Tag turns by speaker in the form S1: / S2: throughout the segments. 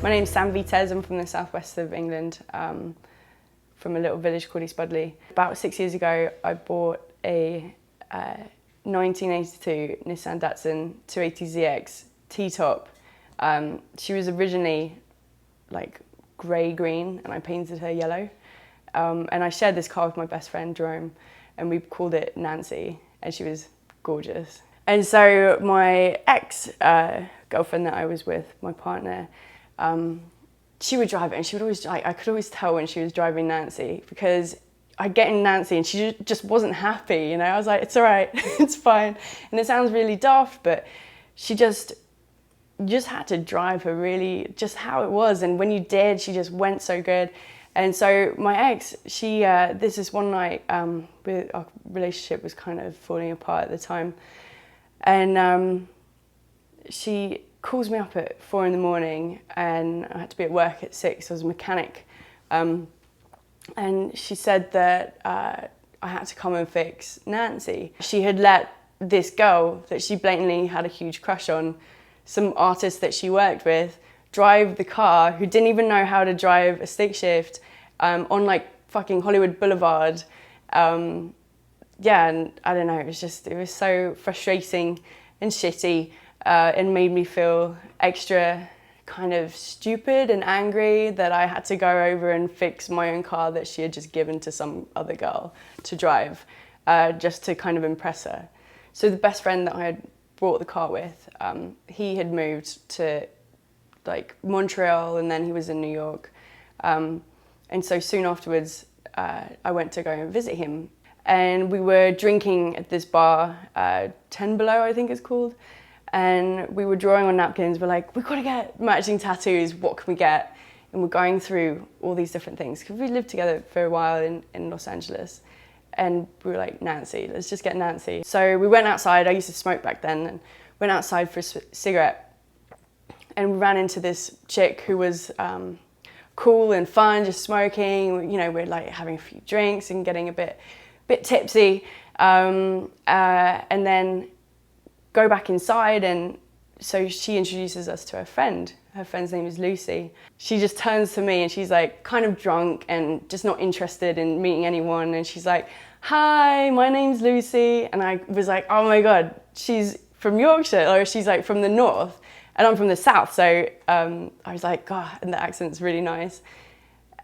S1: My name's Sam Vitez. I'm from the southwest of England, from a little village called East Budleigh. About 6 years ago, I bought a 1982 Nissan Datsun 280ZX T-top. She was originally like grey-green and I painted her yellow. And I shared this car with my best friend Jerome and we called it Nancy, and she was gorgeous. And so my ex-girlfriend that I was with, my partner, she would drive it and she would always, I could always tell when she was driving Nancy because I'd get in Nancy and she just wasn't happy, you know. I was like, it's all right, it's fine. And it sounds really daft, but you just had to drive her really just how it was. And when you did, she just went so good. And so my ex, this is one night, our relationship was kind of falling apart at the time. And she calls me up at 4 in the morning and I had to be at work at 6, I was a mechanic. And she said that I had to come and fix Nancy. She had let this girl that she blatantly had a huge crush on, some artist that she worked with, drive the car, who didn't even know how to drive a stick shift, on like fucking Hollywood Boulevard. Yeah, and I don't know, it was so frustrating and shitty. It made me feel extra kind of stupid and angry that I had to go over and fix my own car that she had just given to some other girl to drive, just to kind of impress her. So the best friend that I had brought the car with, he had moved to like Montreal and then he was in New York. And so soon afterwards, I went to go and visit him. And we were drinking at this bar, 10 Below, I think it's called. And we were drawing on napkins. We're like, we've got to get matching tattoos. What can we get? And we're going through all these different things. Because we lived together for a while in Los Angeles. And we were like, Nancy, let's just get Nancy. So we went outside. I used to smoke back then. And went outside for a cigarette. And we ran into this chick who was cool and fun, just smoking. You know, we're like having a few drinks and getting a bit tipsy. And then go back inside, and so she introduces us to her friend. Her friend's name is Lucy. She just turns to me and she's like kind of drunk and just not interested in meeting anyone, and she's like, hi, my name's Lucy. And I was like, oh my God, she's from Yorkshire, or she's like from the north and I'm from the south. So I was like, God, and the accent's really nice.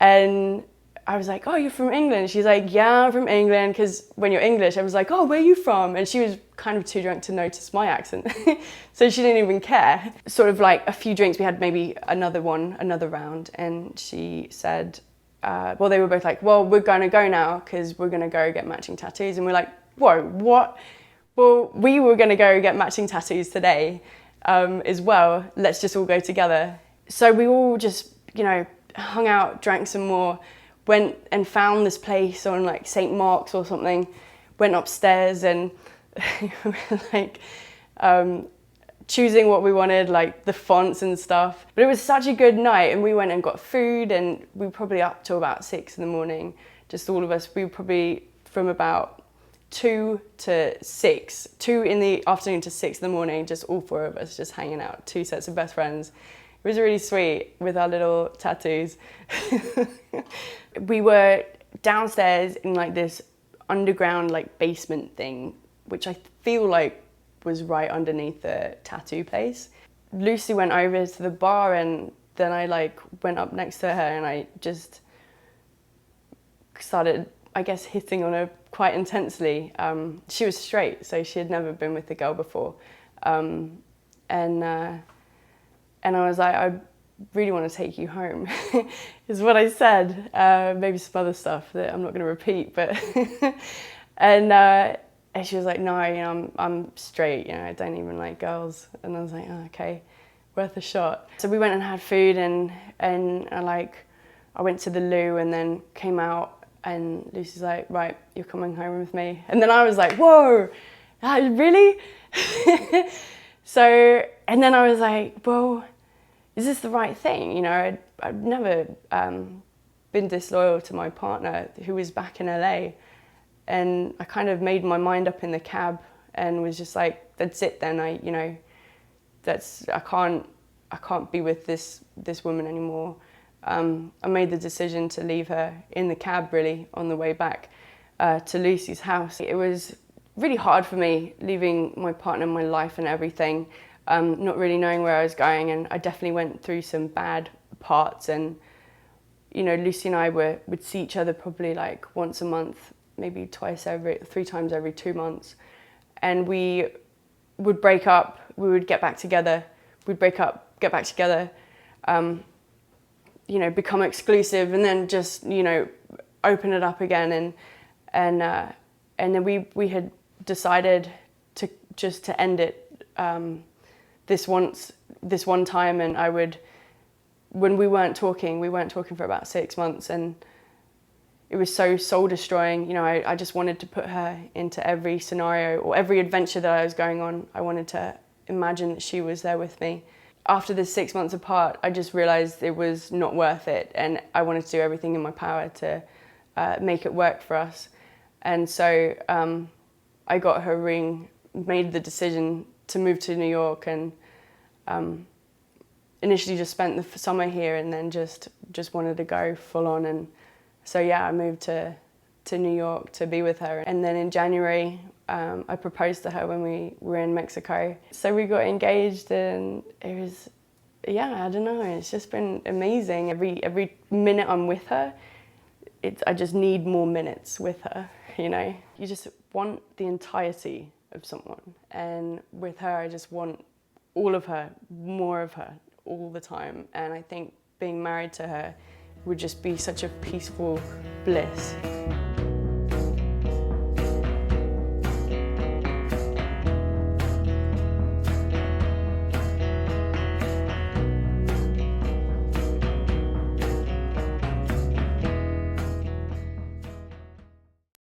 S1: And I was like, oh, you're from England? She's like, yeah, I'm from England, because when you're English, I was like, oh, where are you from? And she was kind of too drunk to notice my accent. So she didn't even care. Sort of like a few drinks, we had maybe another round, and she said, well, they were both like, well, we're gonna go now, because we're gonna go get matching tattoos. And we're like, whoa, what? Well, we were gonna go get matching tattoos today as well. Let's just all go together. So we all just, you know, hung out, drank some more, went and found this place on like St. Mark's or something, went upstairs and like choosing what we wanted, like the fonts and stuff. But it was such a good night, and we went and got food, and we were probably up till about 6 in the morning, just all of us. We were probably from about 2 in the afternoon to 6 in the morning, just all 4 of us just hanging out, 2 sets of best friends. It was really sweet with our little tattoos. We were downstairs in like this underground like basement thing, which I feel like was right underneath the tattoo place. Lucy went over to the bar, and then I like went up next to her and I just started, I guess, hitting on her quite intensely. She was straight, so she had never been with a girl before. And I was like, I really want to take you home, is what I said. Maybe some other stuff that I'm not going to repeat, but and she was like, no, you know, I'm straight, you know, I don't even like girls. And I was like, oh, okay, worth a shot. So we went and had food, and I went to the loo and then came out, and Lucy's like, right, you're coming home with me. And then I was like, whoa, really? So, and then I was like, well, is this the right thing? You know, I'd never been disloyal to my partner who was back in LA. And I kind of made my mind up in the cab and was just like, that's it then. I can't I can't be with this woman anymore. I made the decision to leave her in the cab, really, on the way back to Lucy's house. It was really hard for me, leaving my partner, my life and everything, not really knowing where I was going, and I definitely went through some bad parts. And you know, Lucy and I would see each other probably like once a month, maybe 3 times every 2 months, and we would break up, we would get back together, we'd break up, get back together, you know, become exclusive, and then just, you know, open it up again. And then we had decided to end it this one time. And when we weren't talking for about 6 months, and it was so soul destroying. You know, I just wanted to put her into every scenario or every adventure that I was going on. I wanted to imagine that she was there with me. After the 6 months apart, I just realized it was not worth it, and I wanted to do everything in my power to make it work for us. And so I got her ring, made the decision to move to New York, and initially just spent the summer here, and then just wanted to go full on. And so yeah, I moved to New York to be with her. And then in January, I proposed to her when we were in Mexico. So we got engaged, and it was, yeah, I don't know, it's just been amazing. Every minute I'm with her, I just need more minutes with her, you know? You just want the entirety of someone. And with her, I just want all of her, more of her, all the time. And I think being married to her would just be such a peaceful bliss.